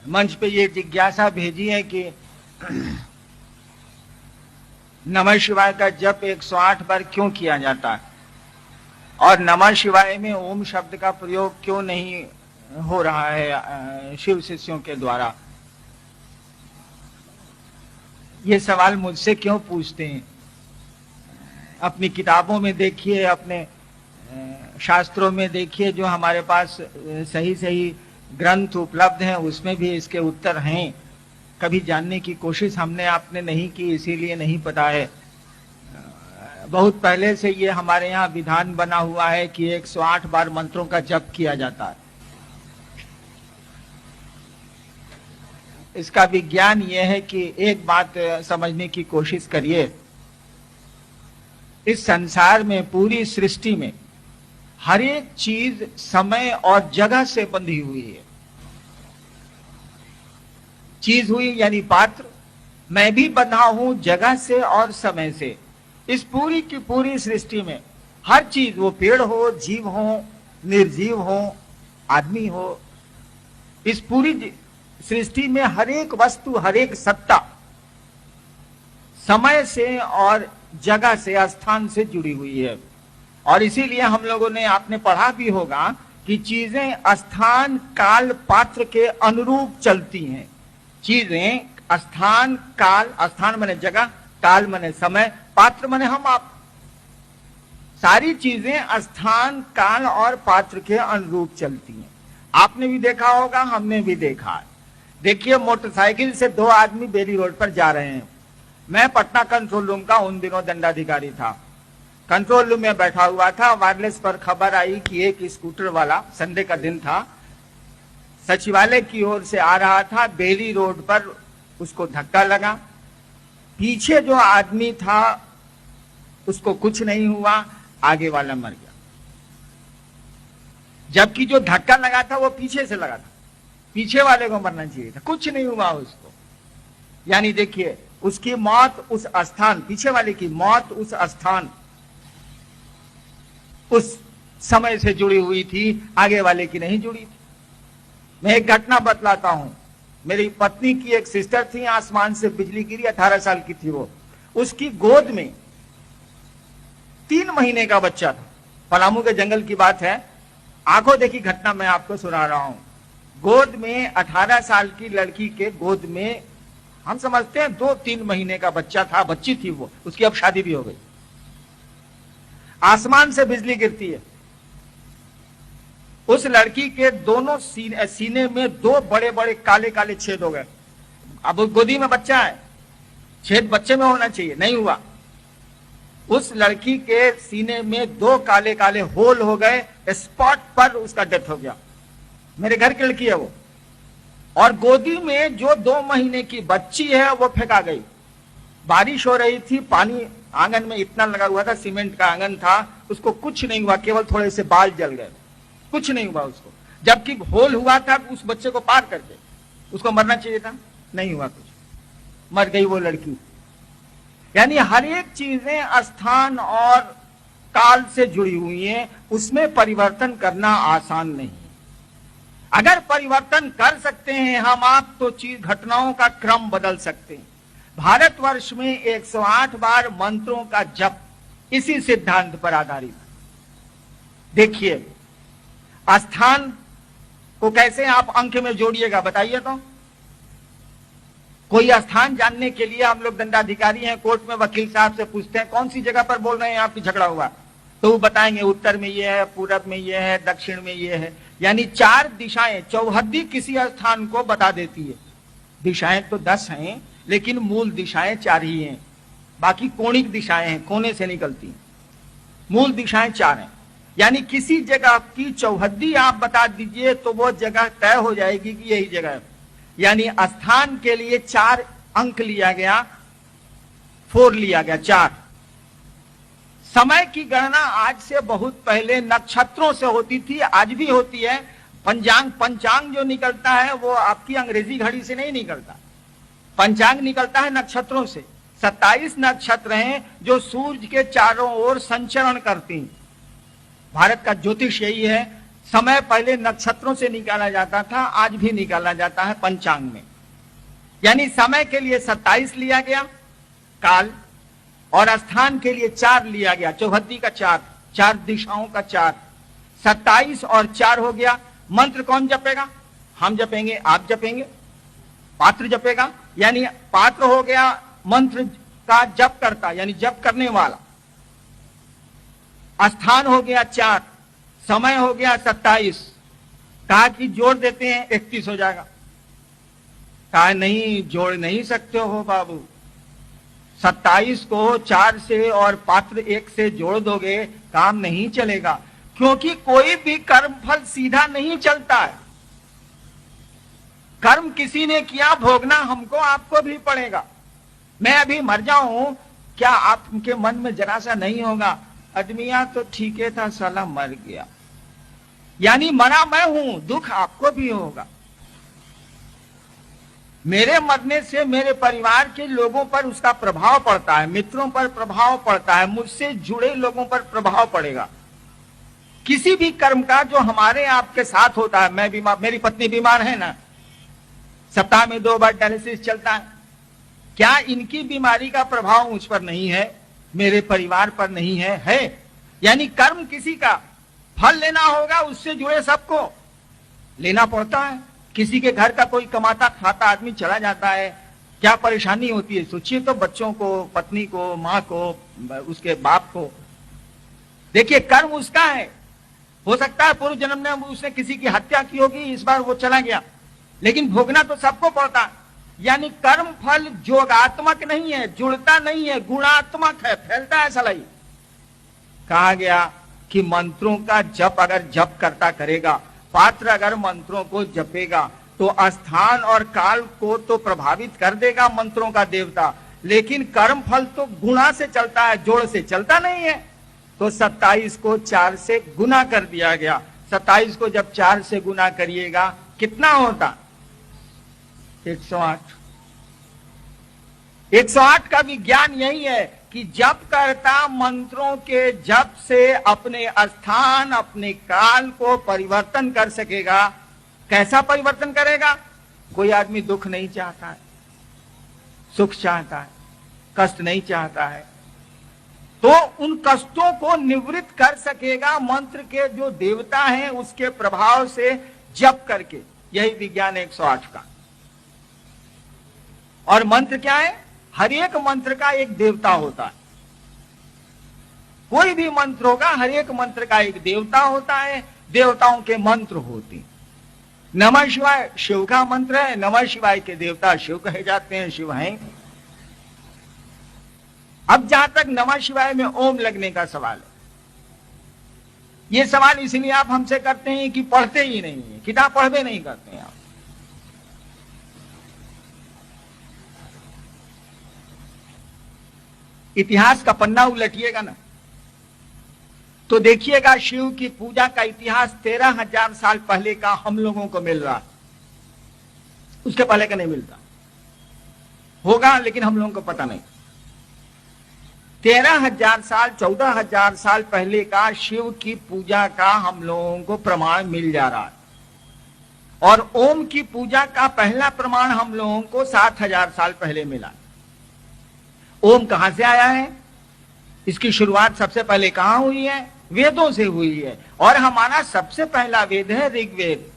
मंच पे ये जिज्ञासा भेजी है कि नमः शिवाय का जप 108 बार क्यों किया जाता है और नमः शिवाय में ओम शब्द का प्रयोग क्यों नहीं हो रहा है शिव शिष्यों के द्वारा। ये सवाल मुझसे क्यों पूछते हैं? अपनी किताबों में देखिए, अपने शास्त्रों में देखिए, जो हमारे पास सही सही ग्रंथ उपलब्ध हैं उसमें भी इसके उत्तर हैं। कभी जानने की कोशिश हमने आपने नहीं की, इसीलिए नहीं पता है। बहुत पहले से ये हमारे यहाँ विधान बना हुआ है कि 108 बार मंत्रों का जप किया जाता है। इसका विज्ञान यह है कि एक बात समझने की कोशिश करिए, इस संसार में, पूरी सृष्टि में हर एक चीज समय और जगह से बंधी हुई है। चीज हुई यानी पात्र, मैं भी बंधा हूं जगह से और समय से। इस पूरी की पूरी सृष्टि में हर चीज, वो पेड़ हो, जीव हो, निर्जीव हो, आदमी हो, इस पूरी सृष्टि में हर एक वस्तु, हर एक सत्ता समय से और जगह से, स्थान से जुड़ी हुई है। और इसीलिए हम लोगों ने, आपने पढ़ा भी होगा कि चीजें स्थान काल पात्र के अनुरूप चलती हैं। चीजें स्थान काल, स्थान माने जगह, काल माने समय, पात्र माने हम आप। सारी चीजें स्थान काल और पात्र के अनुरूप चलती हैं। आपने भी देखा होगा, हमने भी देखा है। देखिए, मोटरसाइकिल से दो आदमी बेली रोड पर जा रहे हैं। मैं पटना कंट्रोल रूम का उन दिनों दंडाधिकारी था। कंट्रोल रूम में बैठा हुआ था। वायरलेस पर खबर आई कि एक स्कूटर वाला, संडे का दिन था, सचिवालय की ओर से आ रहा था। बेली रोड पर उसको धक्का लगा। पीछे जो आदमी था उसको कुछ नहीं हुआ, आगे वाला मर गया। जबकि जो धक्का लगा था वो पीछे से लगा था, पीछे वाले को मरना चाहिए था, कुछ नहीं हुआ उसको। यानी देखिए, उसकी मौत उस स्थान, पीछे वाले की मौत उस स्थान, उस समय से जुड़ी हुई थी, आगे वाले की नहीं जुड़ी थी। मैं एक घटना बतलाता हूं। मेरी पत्नी की एक सिस्टर थी, आसमान से बिजली गिरी, 18 साल की थी वो। उसकी गोद में 3 महीने का बच्चा था। पलामू के जंगल की बात है, आंखों देखी घटना मैं आपको सुना रहा हूं। गोद में 18 साल की लड़की के गोद में, हम समझते हैं 2-3 महीने का बच्चा था, बच्ची थी वो, उसकी अब शादी भी हो गई। आसमान से बिजली गिरती है। उस लड़की के दोनों सीने में 2 बड़े बड़े काले काले छेद हो गए। अब गोदी में बच्चा है, छेद बच्चे में होना चाहिए, नहीं हुआ। उस लड़की के सीने में 2 काले काले होल हो गए। स्पॉट पर उसका डेथ हो गया। मेरे घर की लड़की है वो। और गोदी में जो 2 महीने की बच्ची है वो फेंका गई। बारिश हो रही थी, पानी आंगन में इतना लगा हुआ था, सीमेंट का आंगन था, उसको कुछ नहीं हुआ, केवल थोड़े से बाल जल गए, कुछ नहीं हुआ उसको। जबकि होल हुआ था उस बच्चे को पार करके, उसको मरना चाहिए था, नहीं हुआ कुछ, मर गई वो लड़की। यानी हर एक चीजें स्थान और काल से जुड़ी हुई हैं, उसमें परिवर्तन करना आसान नहीं। अगर परिवर्तन कर सकते हैं हम आप, तो चीज, घटनाओं का क्रम बदल सकते हैं। भारतवर्ष में 108 बार मंत्रों का जप इसी सिद्धांत पर आधारित है। देखिए, स्थान को कैसे आप अंक में जोड़िएगा बताइए तो। कोई स्थान जानने के लिए हम लोग दंडाधिकारी हैं, कोर्ट में वकील साहब से पूछते हैं कौन सी जगह पर बोल रहे हैं आपकी झगड़ा हुआ, तो वो बताएंगे उत्तर में ये है, पूरब में ये है, दक्षिण में ये है। यानी 4 दिशाएं, चौहद्दी किसी स्थान को बता देती है। दिशाएं तो 10 हैं, लेकिन मूल दिशाएं 4 ही हैं। बाकी कोणिक दिशाएं हैं, कोने से निकलती हैं। मूल दिशाएं 4 हैं। यानी किसी जगह की चौहद्दी आप बता दीजिए तो वो जगह तय हो जाएगी कि यही जगह है। यानी स्थान के लिए 4 अंक लिया गया, 4 लिया गया, 4। समय की गणना आज से बहुत पहले नक्षत्रों से होती थी, आज भी होती है। पंचांग जो निकलता है वो आपकी अंग्रेजी घड़ी से नहीं निकलता, पंचांग निकलता है नक्षत्रों से। 27 नक्षत्र हैं जो सूर्य के चारों ओर संचरण करती हैं। भारत का ज्योतिष यही है, समय पहले नक्षत्रों से निकाला जाता था, आज भी निकाला जाता है पंचांग में। यानी समय के लिए 27 लिया गया काल, और स्थान के लिए 4 लिया गया, चौहद्दी का 4, 4 दिशाओं का 4, 27 और 4 हो गया। मंत्र कौन जपेगा? हम जपेंगे, आप जपेंगे, पात्र जपेगा। यानी पात्र हो गया मंत्र का जप करता, यानी जप करने वाला। स्थान हो गया 4, समय हो गया 27। कहा कि जोड़ देते हैं 31 हो जाएगा। कहा नहीं, जोड़ नहीं सकते हो बाबू, 27 को 4 से और पात्र 1 से जोड़ दोगे, काम नहीं चलेगा, क्योंकि कोई भी कर्म फल सीधा नहीं चलता है। कर्म किसी ने किया, भोगना हमको आपको भी पड़ेगा। मैं अभी मर जाऊं, क्या आपके मन में जरा सा नहीं होगा, आदमिया तो ठीक है था, साला मर गया, यानी मरा मैं हूं, दुख आपको भी होगा। मेरे मरने से मेरे परिवार के लोगों पर उसका प्रभाव पड़ता है, मित्रों पर प्रभाव पड़ता है, मुझसे जुड़े लोगों पर प्रभाव पड़ेगा। किसी भी कर्म का जो हमारे आपके साथ होता है, मैं बीमार, मेरी पत्नी बीमार है ना, सप्ताह में 2 बार डायलिसिस चलता है, क्या इनकी बीमारी का प्रभाव मुझ पर नहीं है, मेरे परिवार पर नहीं है? है। यानी कर्म किसी का फल लेना होगा, उससे जुड़े सबको लेना पड़ता है। किसी के घर का कोई कमाता खाता आदमी चला जाता है, क्या परेशानी होती है, सोचिए तो, बच्चों को, पत्नी को, माँ को, उसके बाप को। देखिए कर्म उसका है, हो सकता है पूर्व जन्म में उसने किसी की हत्या की होगी, इस बार वो चला गया, लेकिन भोगना तो सबको पड़ता है। यानी कर्म फल जोगात्मक नहीं है, जुड़ता नहीं है, गुणात्मक है, फैलता है सलाई। कहा गया कि मंत्रों का जप अगर जप करता करेगा, पात्र अगर मंत्रों को जपेगा, तो स्थान और काल को तो प्रभावित कर देगा मंत्रों का देवता, लेकिन कर्म फल तो गुणा से चलता है, जोड़ से चलता नहीं है। तो 27 को 4 से गुना कर दिया गया। 27 को जब 4 से गुना करिएगा कितना होता? 108। 108 का विज्ञान यही है कि जप करता मंत्रों के जप से अपने स्थान, अपने काल को परिवर्तन कर सकेगा। कैसा परिवर्तन करेगा? कोई आदमी दुख नहीं चाहता है, सुख चाहता है, कष्ट नहीं चाहता है, तो उन कष्टों को निवृत्त कर सकेगा मंत्र के जो देवता हैं उसके प्रभाव से जप करके। यही विज्ञान 108 का। और मंत्र क्या है? हर एक मंत्र का एक देवता होता है। कोई भी मंत्र होगा, हर एक मंत्र का एक देवता होता है, देवताओं के मंत्र होते हैं। नमः शिवाय शिव का मंत्र है, नमः शिवाय के देवता शिव कहे जाते हैं, शिव हैं। अब जहां तक नमः शिवाय में ओम लगने का सवाल है, यह सवाल इसलिए आप हमसे करते हैं कि पढ़ते ही नहीं है, किताब पढ़वे नहीं करते हैं आप। इतिहास का पन्ना उलटिएगा ना तो देखिएगा शिव की पूजा का इतिहास 13,000 साल पहले का हम लोगों को मिल रहा है, उसके पहले का नहीं मिलता होगा, लेकिन हम लोगों को पता नहीं। 13,000 साल 14,000 साल पहले का शिव की पूजा का हम लोगों को प्रमाण मिल जा रहा है, और ओम की पूजा का पहला प्रमाण हम लोगों को 7,000 साल पहले मिला। ओम कहां से आया है? इसकी शुरुआत सबसे पहले कहां हुई है? वेदों से हुई है, और हमारा सबसे पहला वेद है ऋग्वेद।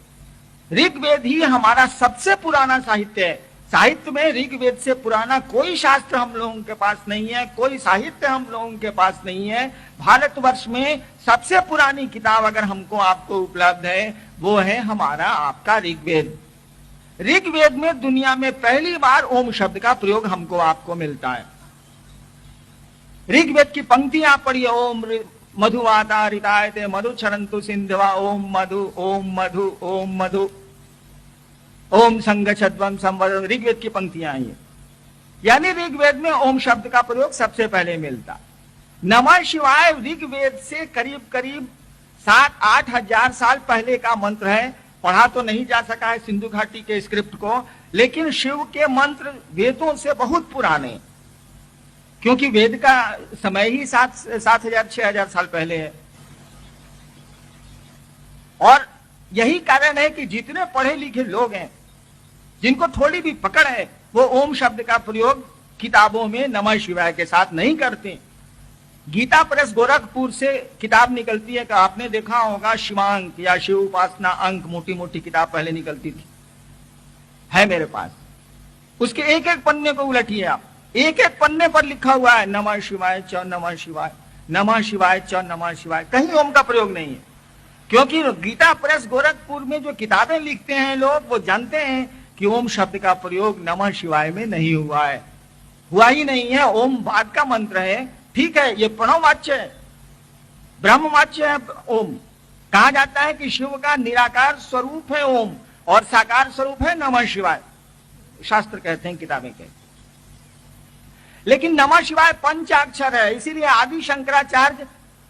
ऋग्वेद ही हमारा सबसे पुराना साहित्य है। साहित्य में ऋग्वेद से पुराना कोई शास्त्र हम लोगों के पास नहीं है, कोई साहित्य हम लोगों के पास नहीं है। भारतवर्ष में सबसे पुरानी किताब अगर हमको आपको उपलब्ध है, वो है हमारा आपका ऋग्वेद। ऋग्वेद में दुनिया में पहली बार ओम शब्द का प्रयोग हमको आपको मिलता है। ऋग्वेद की पंक्तियां पढ़िए, ओम मधुवाता ऋतायते मधु क्षरन्तु सिंधवा, ओम मधु ओम मधु ओम मधु ओम संगच्छध्वं संवदन। ऋग्वेद की पंक्तियां आई है, यानी ऋग्वेद में ओम शब्द का प्रयोग सबसे पहले मिलता। नमः शिवाय ऋग्वेद से करीब करीब 7-8 हजार साल पहले का मंत्र है। पढ़ा तो नहीं जा सका है सिंधु घाटी के स्क्रिप्ट को, लेकिन शिव के मंत्र वेदों से बहुत पुराने, क्योंकि वेद का समय ही 7,000-6,000 साल पहले है। और यही कारण है कि जितने पढ़े लिखे लोग हैं, जिनको थोड़ी भी पकड़ है, वो ओम शब्द का प्रयोग किताबों में नमः शिवाय के साथ नहीं करते। गीता प्रेस गोरखपुर से किताब निकलती है कि आपने देखा होगा, शिवांक या शिव उपासना अंक, मोटी मोटी किताब पहले निकलती थी, है मेरे पास। उसके एक एक पन्ने को उलटिए आप, एक एक पन्ने पर लिखा हुआ है नमः शिवाय च नमः शिवाय, नमः शिवाय च नमः शिवाय, कहीं ओम का प्रयोग नहीं है। क्योंकि गीता प्रेस गोरखपुर में जो किताबें लिखते हैं लोग, वो जानते हैं कि ओम शब्द का प्रयोग नमः शिवाय में नहीं हुआ है, हुआ ही नहीं है। ओम बाद का मंत्र है, ठीक है, ये प्रणव वाच्य है, ब्रह्म वाच्य है। ओम कहा जाता है कि शिव का निराकार स्वरूप है ओम, और साकार स्वरूप है नमः शिवाय, शास्त्र कहते हैं, किताबें कहते हैं। लेकिन नमः शिवाय पंचाक्षर है, इसीलिए आदि शंकराचार्य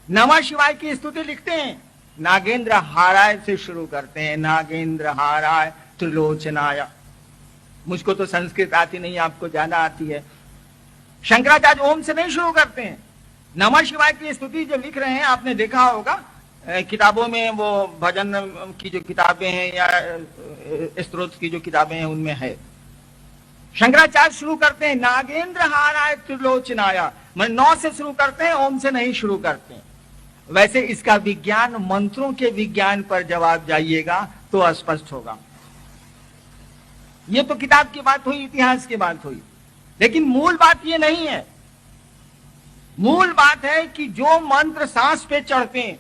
नमः शिवाय की स्तुति लिखते हैं, नागेंद्र हाराय से शुरू करते हैं, नागेंद्र हाराय त्रिलोचनाय। मुझको तो संस्कृत आती नहीं, आपको ज्यादा आती है। शंकराचार्य ओम से नहीं शुरू करते हैं। नमः शिवाय की स्तुति जो लिख रहे हैं, आपने देखा होगा किताबों में, वो भजन की जो किताबें हैं या स्तोत्र की जो किताबें हैं, उनमें है। शंकराचार्य शुरू करते हैं नागेंद्र हाराय त्रिलोचनाय, मैं 9 से शुरू करते हैं, ओम से नहीं शुरू करते हैं। वैसे इसका विज्ञान, मंत्रों के विज्ञान पर जब आप जाइएगा तो स्पष्ट होगा। ये तो किताब की बात हुई, इतिहास की बात हुई, लेकिन मूल बात ये नहीं है। मूल बात है कि जो मंत्र सांस पे चढ़ते हैं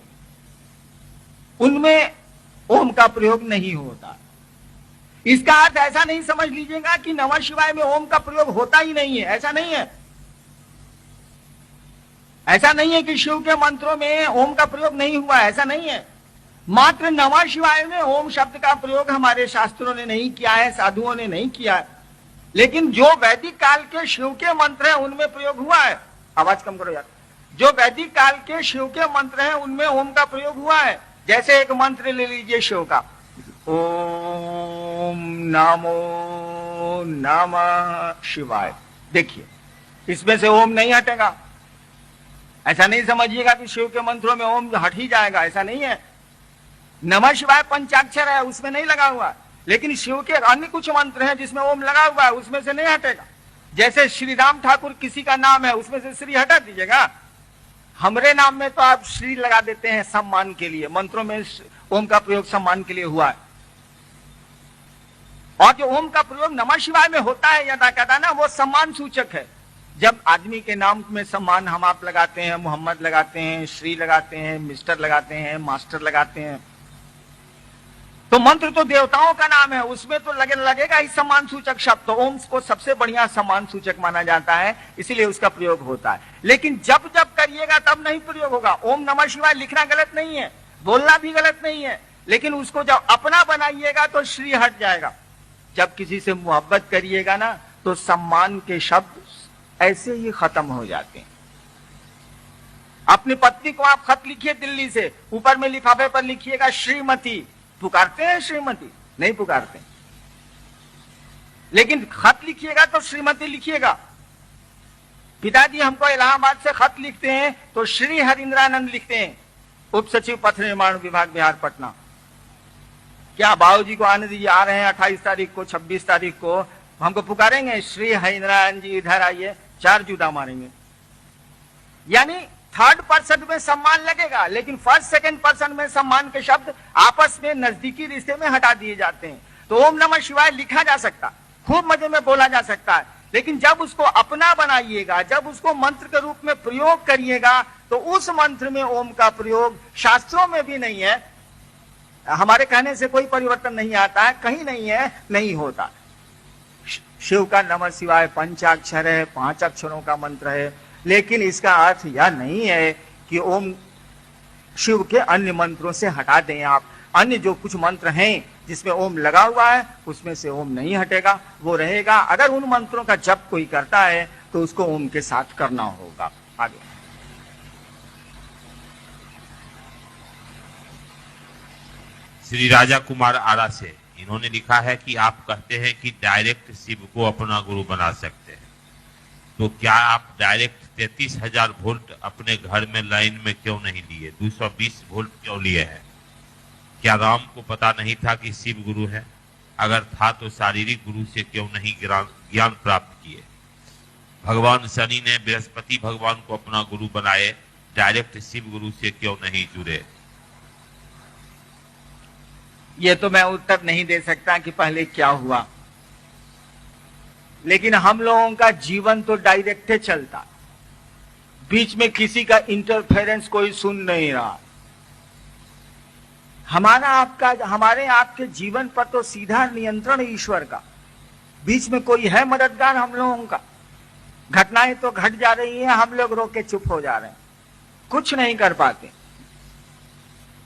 उनमें ओम का प्रयोग नहीं होता। इसका अर्थ ऐसा नहीं समझ लीजिएगा कि नमः शिवाय में ओम का प्रयोग होता ही नहीं है, ऐसा नहीं है। ऐसा नहीं है कि शिव के मंत्रों में ओम का प्रयोग नहीं हुआ, ऐसा नहीं है। मात्र नमः शिवाय में ओम शब्द का प्रयोग हमारे शास्त्रों ने नहीं किया है, साधुओं ने नहीं किया है, लेकिन जो वैदिक काल के शिव के मंत्र हैं उनमें प्रयोग हुआ है। आवाज कम करो यार। जो वैदिक काल के शिव के मंत्र हैं उनमें ओम का प्रयोग हुआ है। जैसे एक मंत्र ले लीजिए शिव का, ओम नमो नमः शिवाय, देखिए इसमें से ओम नहीं हटेगा। ऐसा नहीं समझिएगा कि शिव के मंत्रों में ओम हट ही जाएगा, ऐसा नहीं है। नमः शिवाय पंचाक्षर है, उसमें नहीं लगा हुआ, लेकिन शिव के अन्य कुछ मंत्र हैं जिसमें ओम लगा हुआ है, उसमें से नहीं हटेगा। जैसे श्री राम ठाकुर किसी का नाम है, उसमें से श्री हटा दीजिएगा। हमरे नाम में तो आप श्री लगा देते हैं सम्मान के लिए, मंत्रों में ओम का प्रयोग सम्मान के लिए हुआ है। और जो ओम का प्रयोग नमः शिवाय में होता है यदा कदा ना, वो सम्मान सूचक है। जब आदमी के नाम में सम्मान हम आप लगाते हैं, मोहम्मद लगाते हैं, श्री लगाते हैं, मिस्टर लगाते हैं, मास्टर लगाते हैं, तो मंत्र तो देवताओं का नाम है, उसमें तो लगेगा ही सम्मान सूचक शब्द। तो ओम को सबसे बढ़िया सम्मान सूचक माना जाता है, इसीलिए उसका प्रयोग होता है। लेकिन जब जब करिएगा तब नहीं प्रयोग होगा। ओम नमः शिवाय लिखना गलत नहीं है, बोलना भी गलत नहीं है, लेकिन उसको जब अपना बनाइएगा तो श्री हट जाएगा। जब किसी से मोहब्बत करिएगा ना, तो सम्मान के शब्द ऐसे ही खत्म हो जाते हैं। अपनी पत्नी को आप खत लिखिए दिल्ली से, ऊपर में लिफाफे पर लिखिएगा श्रीमती, पुकारते हैं श्रीमती? नहीं पुकारते। लेकिन खत लिखिएगा तो श्रीमती लिखिएगा। पिताजी हमको इलाहाबाद से खत लिखते हैं तो श्री हरिंद्रानंद लिखते हैं, उप सचिव पथ निर्माण विभाग बिहार पटना। क्या बाबूजी को आने दीजिए, आ रहे हैं 28 तारीख को, 26 तारीख को, हमको पुकारेंगे श्री हरिंद्रानंद जी इधर आइए, 4 जूता मारेंगे। यानी थर्ड पर्सन में सम्मान लगेगा, लेकिन फर्स्ट सेकंड पर्सन में सम्मान के शब्द आपस में नजदीकी रिश्ते में हटा दिए जाते हैं। तो ओम नमः शिवाय लिखा जा सकता, खूब मजे में बोला जा सकता है, लेकिन जब उसको अपना बनाइएगा, जब उसको मंत्र के रूप में प्रयोग करिएगा, तो उस मंत्र में ओम का प्रयोग शास्त्रों में भी नहीं है। हमारे कहने से कोई परिवर्तन नहीं आता है, कहीं नहीं है, नहीं होता। शिव का नमः शिवाय पंचाक्षर है, 5 अक्षरों का मंत्र है, लेकिन इसका अर्थ यह नहीं है कि ओम शिव के अन्य मंत्रों से हटा दें आप। अन्य जो कुछ मंत्र हैं जिसमें ओम लगा हुआ है, उसमें से ओम नहीं हटेगा, वो रहेगा। अगर उन मंत्रों का जप कोई करता है तो उसको ओम के साथ करना होगा। आगे श्री राजा कुमार आरा से इन्होंने लिखा है कि आप कहते हैं कि डायरेक्ट शिव को अपना गुरु बना सकते हैं, तो क्या आप डायरेक्ट 33,000 वोल्ट अपने घर में लाइन में क्यों नहीं लिए? 220 वोल्ट क्यों लिए हैं? क्या राम को पता नहीं था कि शिव गुरु है? अगर था तो शारीरिक गुरु से क्यों नहीं ज्ञान प्राप्त किए? भगवान शनि ने बृहस्पति भगवान को अपना गुरु बनाए, डायरेक्ट शिव गुरु से क्यों नहीं जुड़े? ये तो मैं उत्तर नहीं दे सकता कि पहले क्या हुआ, लेकिन हम लोगों का जीवन तो डायरेक्ट चलता, बीच में किसी का इंटरफेरेंस कोई सुन नहीं रहा। हमारे आपके जीवन पर तो सीधा नियंत्रण ईश्वर का, बीच में कोई है मददगार हम लोगों का? घटनाएं तो घट जा रही हैं, हम लोग रोक के चुप हो जा रहे हैं, कुछ नहीं कर पाते।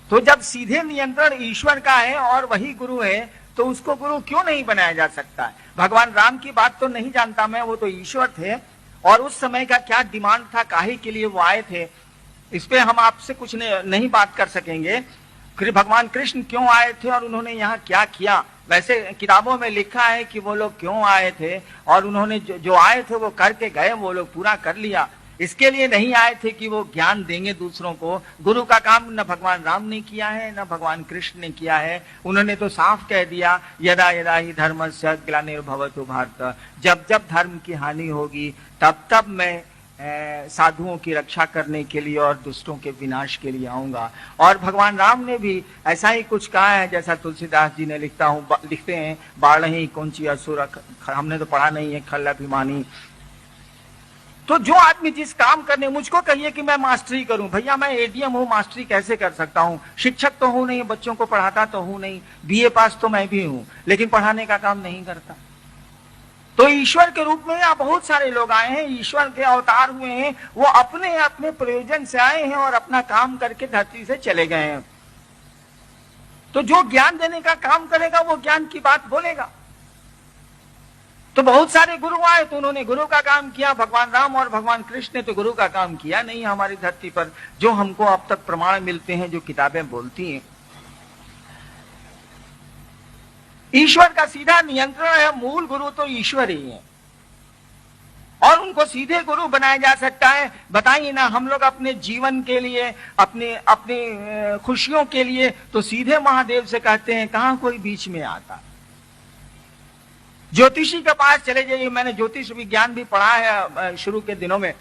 तो जब सीधे नियंत्रण ईश्वर का है और वही गुरु है, तो उसको गुरु क्यों नहीं बनाया जा सकता है? भगवान राम की बात तो नहीं जानता मैं, वो तो ईश्वर थे, और उस समय का क्या डिमांड था, काहे के लिए वो आए थे, इस पे हम आपसे कुछ नहीं बात कर सकेंगे। भगवान कृष्ण क्यों आए थे और उन्होंने यहाँ क्या किया? वैसे किताबों में लिखा है कि वो लोग क्यों आए थे, और उन्होंने जो आए थे वो करके गए, वो लोग पूरा कर लिया। इसके लिए नहीं आए थे कि वो ज्ञान देंगे दूसरों को। गुरु का काम न भगवान राम ने किया है, न भगवान कृष्ण ने किया है। उन्होंने तो साफ कह दिया, यदा यदा ही धर्मस्य ग्लानिर्भवतु भारत, जब जब धर्म की हानि होगी तब तब मैं साधुओं की रक्षा करने के लिए और दुष्टों के विनाश के लिए आऊंगा। और भगवान राम ने भी ऐसा ही कुछ कहा है, जैसा तुलसीदास जी ने लिखते हैं, बाढ़ ही कौनची असुर, हमने तो पढ़ा नहीं है, खल अभिमानी। तो जो आदमी जिस काम करने, मुझको कहिए कि मैं मास्टरी करूं, भैया मैं एडीएम हूं, मास्टरी कैसे कर सकता हूं? शिक्षक तो हूं नहीं, बच्चों को पढ़ाता तो हूं नहीं, बीए पास तो मैं भी हूं, लेकिन पढ़ाने का काम नहीं करता। तो ईश्वर के रूप में यहाँ बहुत सारे लोग आए हैं, ईश्वर के अवतार हुए हैं, वो अपने अपने प्रयोजन से आए हैं और अपना काम करके धरती से चले गए हैं। तो जो ज्ञान देने का काम करेगा वो ज्ञान की बात बोलेगा। तो बहुत सारे गुरु आए तो उन्होंने गुरु का काम किया, भगवान राम और भगवान कृष्ण ने तो गुरु का काम किया नहीं हमारी धरती पर, जो हमको अब तक प्रमाण मिलते हैं, जो किताबें बोलती हैं। ईश्वर का सीधा नियंत्रण है, मूल गुरु तो ईश्वर ही है, और उनको सीधे गुरु बनाया जा सकता है। बताइए ना, हम लोग अपने जीवन के लिए, अपने खुशियों के लिए तो सीधे महादेव से कहते हैं, कहां कोई बीच में आता। ज्योतिषी के पास चले जाइए, मैंने ज्योतिष विज्ञान भी पढ़ा है शुरू के दिनों में।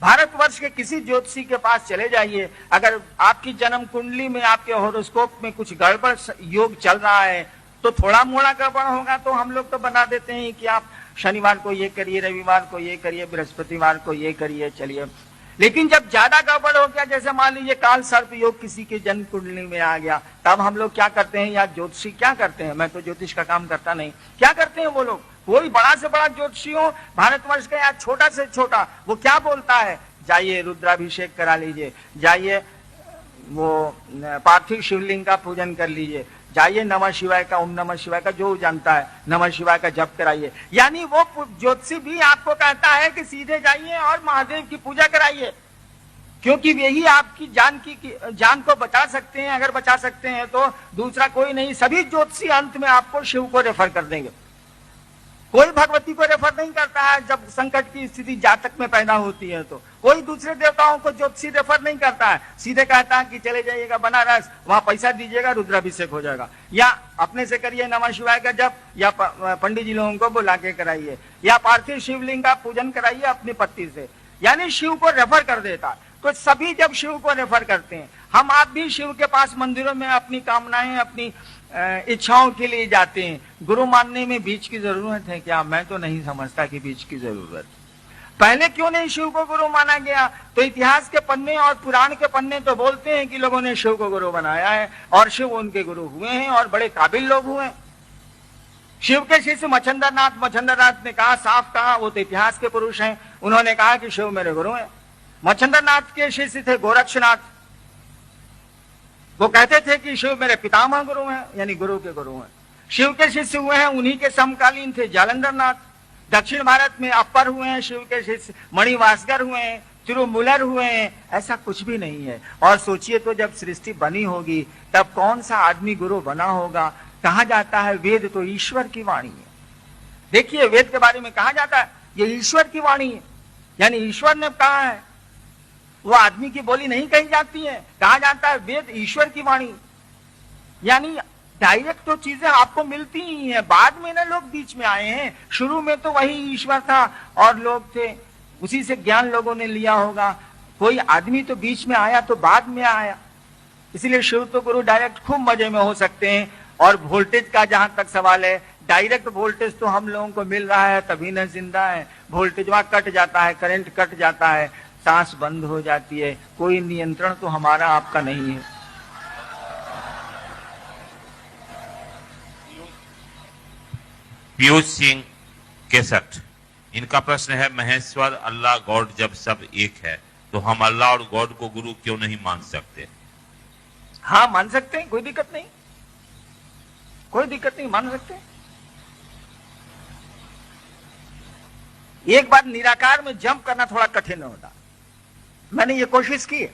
भारतवर्ष के किसी ज्योतिषी के पास चले जाइए, अगर आपकी जन्म कुंडली में, आपके हॉरोस्कोप में कुछ गड़बड़ योग चल रहा है, तो थोड़ा मोड़ा गड़बड़ होगा तो हम लोग तो बना देते हैं कि आप शनिवार को ये करिए, रविवार को ये करिए, बृहस्पतिवार को ये करिए, चलिए। लेकिन जब ज्यादा गड़बड़ हो गया, जैसे मान लीजिए काल सर्प योग किसी के जन्म कुंडली में आ गया, तब हम लोग क्या करते हैं, या ज्योतिषी क्या करते हैं, मैं तो ज्योतिष का काम करता नहीं, क्या करते हैं वो लोग, कोई बड़ा से बड़ा ज्योतिषी हो भारतवर्ष का या छोटा से छोटा, वो क्या बोलता है, जाइए रुद्राभिषेक करा लीजिए, जाइए वो पार्थिव शिवलिंग का पूजन कर लीजिए, जाइए नमः शिवाय का, ओम नमः शिवाय का जो जानता है नमः शिवाय का जप कराइए। यानी वो ज्योतिषी भी आपको कहता है कि सीधे जाइए और महादेव की पूजा कराइए, क्योंकि यही आपकी जान को बचा सकते हैं। अगर बचा सकते हैं तो दूसरा कोई नहीं। सभी ज्योतिषी अंत में आपको शिव को रेफर कर देंगे, कोई भगवती को रेफर नहीं करता है। जब संकट की स्थिति जातक में पैदा होती है तो कोई दूसरे देवताओं को ज्योतिषी रेफर नहीं करता है, सीधे कहता है कि चले जाइएगा बनारस, वहां पैसा दीजिएगा, रुद्राभिषेक हो जाएगा, या अपने से करिए नमः शिवाय का जप, या पंडित जी लोगों को बुला के कराइए, या पार्थिव शिवलिंग का पूजन कराइए अपनी पत्नी से। यानी शिव को रेफर कर देता। तो सभी जब शिव को रेफर करते हैं, हम आप भी शिव के पास मंदिरों में अपनी कामनाएं, अपनी इच्छाओं के लिए जाते हैं। गुरु मानने में बीच की जरूरत है क्या? मैं तो नहीं समझता कि बीच की जरूरत। पहले क्यों नहीं शिव को गुरु माना गया? तो इतिहास के पन्ने और पुराण के पन्ने तो बोलते हैं कि लोगों ने शिव को गुरु बनाया है और शिव उनके गुरु हुए हैं और बड़े काबिल लोग हुए। शिव के शिष्य मच्छंद्रनाथ ने कहा, साफ कहा, वो तो इतिहास के पुरुष हैं, उन्होंने कहा कि शिव मेरे गुरु हैं। मच्छंद्रनाथ के शिष्य थे गोरक्षनाथ, वो कहते थे कि शिव मेरे पितामह गुरु हैं, यानी गुरु के गुरु हैं। शिव के शिष्य हुए हैं, उन्हीं के समकालीन थे जालंधरनाथ। दक्षिण भारत में अपर हुए हैं शिव के शिष्य, मणिवासकर हुए हैं, तिरुमूलर हुए हैं। ऐसा कुछ भी नहीं है। और सोचिए तो जब सृष्टि बनी होगी तब कौन सा आदमी गुरु बना होगा? कहा जाता है वेद तो ईश्वर की वाणी है। देखिए वेद के बारे में कहा जाता है ये ईश्वर की वाणी है, यानी ईश्वर ने कहा है, वो आदमी की बोली नहीं कही जाती है। कहा जाता है वेद ईश्वर की वाणी। यानी डायरेक्ट तो चीजें आपको मिलती ही हैं, बाद में ना लोग बीच में आए हैं। शुरू में तो वही ईश्वर था और लोग थे, उसी से ज्ञान लोगों ने लिया होगा। कोई आदमी तो बीच में आया तो बाद में आया। इसलिए शिव तो गुरु डायरेक्ट खूब मजे में हो सकते हैं। और वोल्टेज का जहां तक सवाल है, डायरेक्ट वोल्टेज तो हम लोगों को मिल रहा है तभी न जिंदा है। वोल्टेज वहां कट जाता है, करंट कट जाता है, सांस बंद हो जाती है, कोई नियंत्रण तो हमारा आपका नहीं है। पीयूष सिंह केसठ, इनका प्रश्न है, महेश्वर अल्लाह गॉड जब सब एक है तो हम अल्लाह और गॉड को गुरु क्यों नहीं मान सकते? हाँ, मान सकते हैं, कोई दिक्कत नहीं, कोई दिक्कत नहीं, मान सकते हैं। एक बार निराकार में जंप करना थोड़ा कठिन होता, मैंने ये कोशिश की है।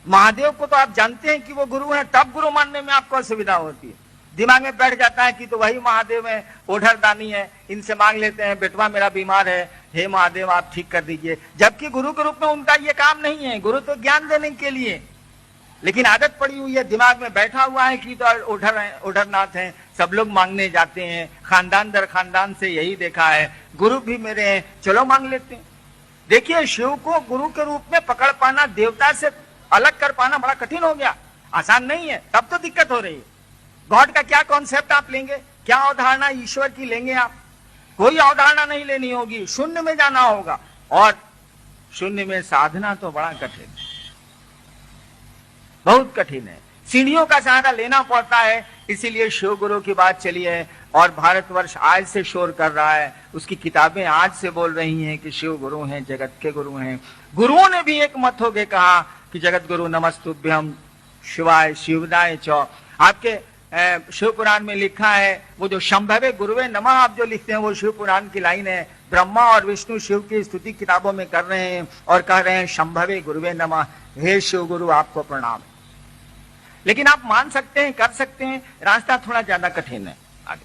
महादेव को तो आप जानते हैं कि वो गुरु हैं, तब गुरु मानने में आपको असुविधा होती है। दिमाग में बैठ जाता है कि तो वही महादेव है, ओढ़र दानी है, इनसे मांग लेते हैं, बेटवा मेरा बीमार है, हे महादेव आप ठीक कर दीजिए। जबकि गुरु के रूप में उनका ये काम नहीं है, गुरु तो ज्ञान देने के लिए। लेकिन आदत पड़ी हुई है, दिमाग में बैठा हुआ है कि तो ओढ़रनाथ हैं, सब लोग मांगने जाते हैं, खानदान दर खानदान से यही देखा है, गुरु भी मेरे हैं, चलो मांग लेते हैं। देखिए, शिव को गुरु के रूप में पकड़ पाना, देवता से अलग कर पाना बड़ा कठिन हो गया, आसान नहीं है। तब तो दिक्कत हो रही है। गॉड का क्या कॉन्सेप्ट आप लेंगे, क्या अवधारणा ईश्वर की लेंगे आप? कोई अवधारणा नहीं लेनी होगी, शून्य में जाना होगा। और शून्य में साधना तो बड़ा कठिन है, बहुत कठिन है, सीढ़ियों का सहारा लेना पड़ता है। इसीलिए शिव गुरु की बात चली है और भारतवर्ष आज से शोर कर रहा है, उसकी किताबें आज से बोल रही हैं कि शिव गुरु हैं, जगत के गुरु हैं। गुरुओं ने भी एक मत हो गए कहा कि जगत गुरु नमस्तुभ्यम शिवाय शिवदाय च। आपके शिव पुराण में लिखा है, वो जो शंभवे गुरुवे नमः आप जो लिखते हैं वो शिव पुराण की लाइन है। ब्रह्मा और विष्णु शिव की स्तुति किताबों में कर रहे हैं और कह रहे हैं शंभवे गुरुवे नमः, हे शिव गुरु आपको प्रणाम। लेकिन आप मान सकते हैं, कर सकते हैं, रास्ता थोड़ा ज्यादा कठिन है। आगे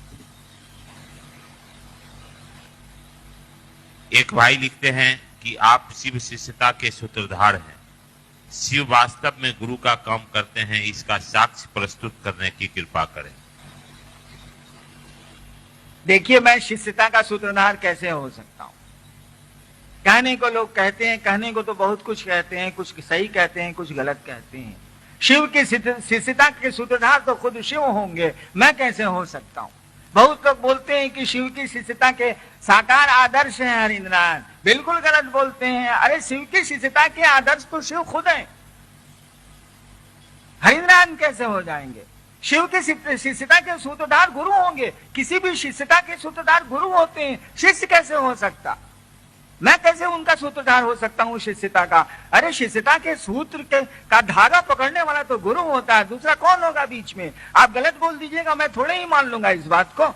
एक भाई लिखते हैं कि आप शिव शिष्यता के सूत्रधार हैं, शिव वास्तव में गुरु का काम करते हैं, इसका साक्ष्य प्रस्तुत करने की कृपा करें। देखिए, मैं शिष्यता का सूत्रधार कैसे हो सकता हूं? कहने को लोग कहते हैं, कहने को तो बहुत कुछ कहते हैं, कुछ सही कहते हैं, कुछ गलत कहते हैं। शिव की शिष्यता के सूत्रधार तो खुद शिव होंगे, मैं कैसे हो सकता हूं? बहुत लोग बोलते हैं कि शिव की शिष्यता के साकार आदर्श हैं हरिंद्रनाथ, बिल्कुल गलत बोलते हैं। अरे शिव की शिष्यता के आदर्श तो शिव खुद हैं, हरिंद्रनाथ कैसे हो जाएंगे? शिव के शिष्यता के सूत्रधार गुरु होंगे, किसी भी शिष्यता के सूत्रधार गुरु होते हैं, शिष्य कैसे हो सकता? मैं कैसे उनका सूत्रधार हो सकता हूं शिष्यता का? अरे शिष्यता के सूत्र का धागा पकड़ने वाला तो गुरु होता है, दूसरा कौन होगा बीच में? आप गलत बोल दीजिएगा, मैं थोड़े ही मान लूंगा इस बात को।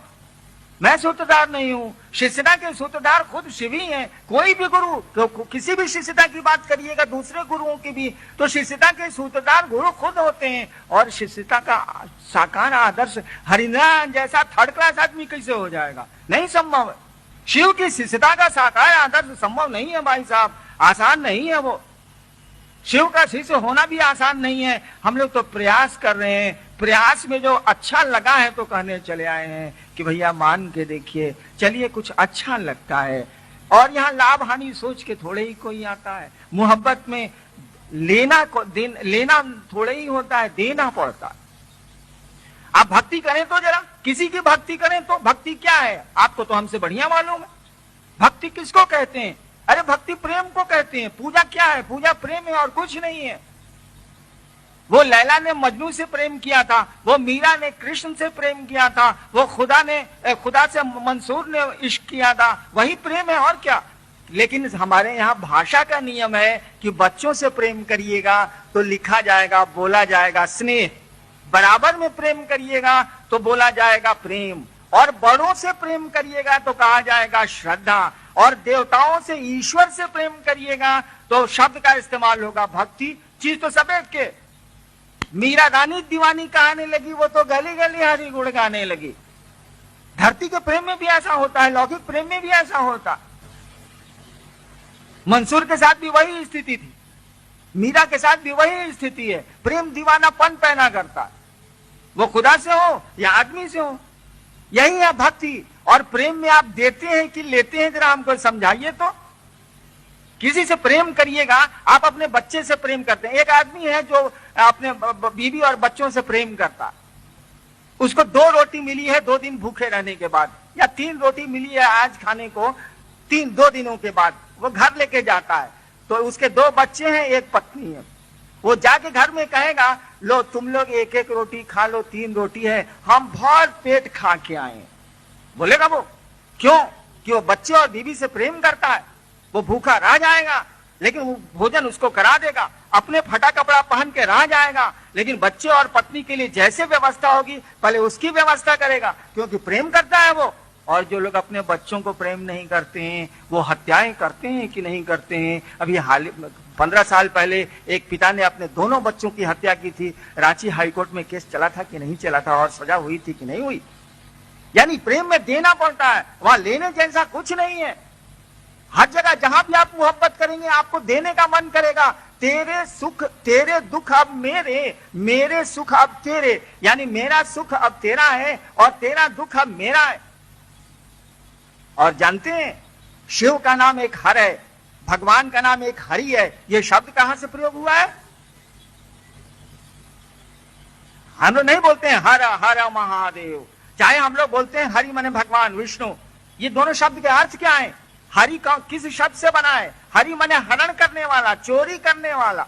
मैं सूत्रधार नहीं हूं, शिष्यता के सूत्रधार खुद शिव ही हैं। कोई भी गुरु तो किसी भी शिष्यता की बात करिएगा, दूसरे गुरुओं की भी, तो शिष्यता के सूत्रधार गुरु खुद होते हैं। और शिष्यता का साकार आदर्श हरिनारायण जैसा थर्ड क्लास आदमी कैसे हो जाएगा? नहीं संभव है। शिव की शिष्यता का साकार आदर्श संभव नहीं है भाई साहब, आसान नहीं है वो। शिव का शिष्य होना भी आसान नहीं है। हम लोग तो प्रयास कर रहे हैं, प्रयास में जो अच्छा लगा है तो कहने चले आए हैं कि भैया मान के देखिए, चलिए कुछ अच्छा लगता है। और यहाँ लाभ हानि सोच के थोड़े ही कोई आता है। मोहब्बत में लेना थोड़े ही होता है, देना पड़ता है। आप भक्ति करें तो जरा, किसी की भक्ति करें तो, भक्ति क्या है आपको तो हमसे बढ़िया मालूम है। भक्ति किसको कहते हैं? अरे भक्ति प्रेम को कहते हैं। पूजा क्या है? पूजा प्रेम है और कुछ नहीं है। वो लैला ने मजनू से प्रेम किया था, वो मीरा ने कृष्ण से प्रेम किया था, वो खुदा से मंसूर ने इश्क किया था, वही प्रेम है और क्या। लेकिन हमारे यहाँ भाषा का नियम है कि बच्चों से प्रेम करिएगा तो लिखा जाएगा, बोला जाएगा स्नेह, बराबर में प्रेम करिएगा तो बोला जाएगा प्रेम, और बड़ों से प्रेम करिएगा तो कहा जाएगा श्रद्धा, और देवताओं से ईश्वर से प्रेम करिएगा तो शब्द का इस्तेमाल होगा भक्ति। चीज तो सब एक के। मीरा रानी दीवानी कहने लगी, वो तो गली गली हरि गुण गाने लगी। धरती के प्रेम में भी ऐसा होता है, लौकिक प्रेम में भी ऐसा होता। मंसूर के साथ भी वही स्थिति थी। मीरा के साथ भी वही स्थिति है। प्रेम दीवानापन पैदा करता है, वो खुदा से हो या आदमी से हो, यही है भक्ति। और प्रेम में आप देते हैं कि लेते हैं, जरा हमको समझाइए तो। किसी से प्रेम करिएगा, आप अपने बच्चे से प्रेम करते हैं। एक आदमी है जो अपने बीवी और बच्चों से प्रेम करता, उसको 2 रोटी मिली है 2 दिन भूखे रहने के बाद, या 3 रोटी मिली है आज खाने को 2 दिनों के बाद, वो घर लेके जाता है। तो उसके 2 बच्चे हैं, 1 पत्नी है। वो जाके घर में कहेगा, लो तुम लोग 1-1 रोटी खा लो, 3 रोटी है, हम भर पेट खा के आए। बोलेगा वो, क्यों? कि वो बच्चे और बीवी से प्रेम करता है। वो भूखा रह जाएगा लेकिन वो भोजन उसको करा देगा, अपने फटा कपड़ा पहन के रह जाएगा, लेकिन बच्चे और पत्नी के लिए जैसे व्यवस्था होगी पहले उसकी व्यवस्था करेगा, क्योंकि प्रेम करता है वो। और जो लोग अपने बच्चों को प्रेम नहीं करते हैं, वो हत्याएं करते हैं कि नहीं करते हैं। अभी हाल 15 साल पहले एक पिता ने अपने दोनों बच्चों की हत्या की थी। रांची हाईकोर्ट में केस चला था कि नहीं चला था, और सजा हुई थी कि नहीं हुई। यानी प्रेम में देना पड़ता है, वहां लेने जैसा कुछ नहीं है। हर जगह जहां भी आप मोहब्बत करेंगे आपको देने का मन करेगा। तेरे सुख तेरे दुख अब मेरे, मेरे सुख अब तेरे, यानी मेरा सुख अब तेरा है और तेरा दुख अब मेरा है। और जानते हैं, शिव का नाम एक हर है, भगवान का नाम एक हरि है। यह शब्द कहां से प्रयोग हुआ है? हम लोग नहीं बोलते हैं हर हर महादेव, चाहे हम लोग बोलते हैं हरि माने भगवान विष्णु। ये दोनों शब्द के अर्थ क्या है? हरि का किस शब्द से बना है? हरि माने हरण करने वाला, चोरी करने वाला।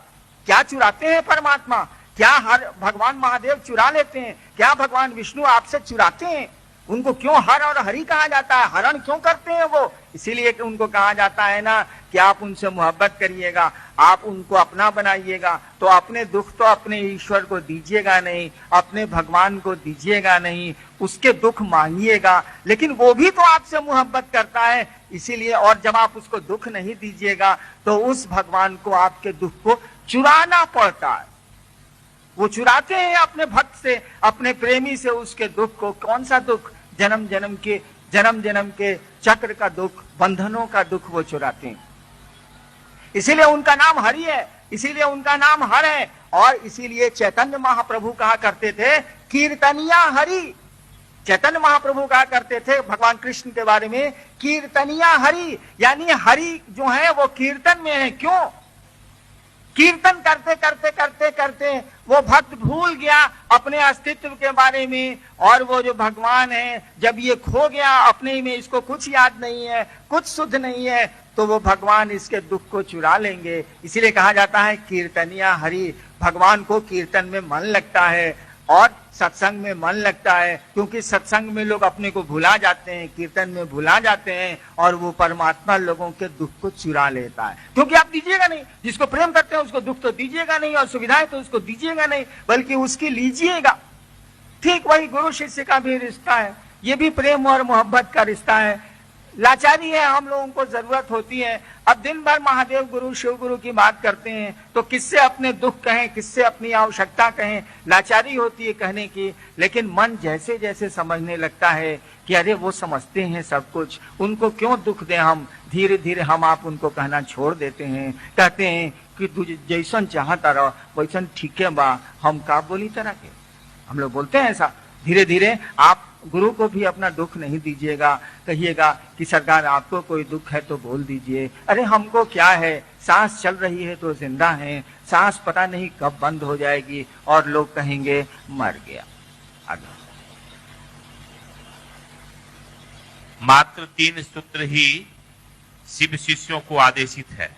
क्या चुराते हैं परमात्मा? क्या हर भगवान महादेव चुरा लेते हैं? क्या भगवान विष्णु आपसे चुराते हैं? उनको क्यों हर और हरि कहा जाता है? हरण क्यों करते हैं वो? इसीलिए कि उनको कहा जाता है ना कि आप उनसे मोहब्बत करिएगा, आप उनको अपना बनाइएगा, तो अपने दुख तो अपने ईश्वर को दीजिएगा नहीं, अपने भगवान को दीजिएगा नहीं, उसके दुख मांगिएगा। लेकिन वो भी तो आपसे मोहब्बत करता है, इसीलिए। और जब आप उसको दुख नहीं दीजिएगा तो उस भगवान को आपके दुख को चुराना पड़ता है। वो चुराते हैं अपने भक्त से, अपने प्रेमी से उसके दुख को। कौन सा दुख? जन्म जन्म के चक्र का दुख, बंधनों का दुख वो चुराते हैं। इसीलिए उनका नाम हरि है, इसीलिए उनका नाम हर है। और इसीलिए चैतन्य महाप्रभु कहा करते थे कीर्तनिया हरि। चैतन्य महाप्रभु कहा करते थे भगवान कृष्ण के बारे में कीर्तनिया हरि, यानी हरि जो है वो कीर्तन में है। क्यों? कीर्तन करते करते करते करते वो भक्त भूल गया अपने अस्तित्व के बारे में, और वो जो भगवान है जब ये खो गया अपने में, इसको कुछ याद नहीं है, कुछ शुद्ध नहीं है, तो वो भगवान इसके दुख को चुरा लेंगे। इसीलिए कहा जाता है कीर्तनिया हरि। भगवान को कीर्तन में मन लगता है और सत्संग में मन लगता है, क्योंकि सत्संग में लोग अपने को भुला जाते हैं, कीर्तन में भुला जाते हैं, और वो परमात्मा लोगों के दुख को चुरा लेता है। क्योंकि आप दीजिएगा नहीं, जिसको प्रेम करते हैं उसको दुख तो दीजिएगा नहीं, और सुविधाएं तो उसको दीजिएगा नहीं, बल्कि उसकी लीजिएगा। ठीक वही गुरु शिष्य का भी रिश्ता है, ये भी प्रेम और मोहब्बत का रिश्ता है। लाचारी है, हम लोगों को जरूरत होती है। अब दिन भर महादेव गुरु शिव गुरु की बात करते हैं तो किससे अपने दुख कहें, किससे अपनी आवश्यकता कहें? लाचारी होती है कहने की। लेकिन मन जैसे जैसे समझने लगता है कि अरे वो समझते हैं सब कुछ, उनको क्यों दुख दें हम, धीरे धीरे हम आप उनको कहना छोड़ देते हैं। कहते हैं कि तू जैसन चाहता रहो वैसन ठीक है बा, हम का बोली तरह के। हम लोग बोलते हैं ऐसा। धीरे धीरे आप गुरु को भी अपना दुख नहीं दीजिएगा, कहिएगा कि सरकार आपको कोई दुख है तो बोल दीजिए। अरे हमको क्या है, सांस चल रही है तो जिंदा है, सांस पता नहीं कब बंद हो जाएगी और लोग कहेंगे मर गया। आगे मात्र 3 सूत्र ही शिव शिष्यों को आदेशित है,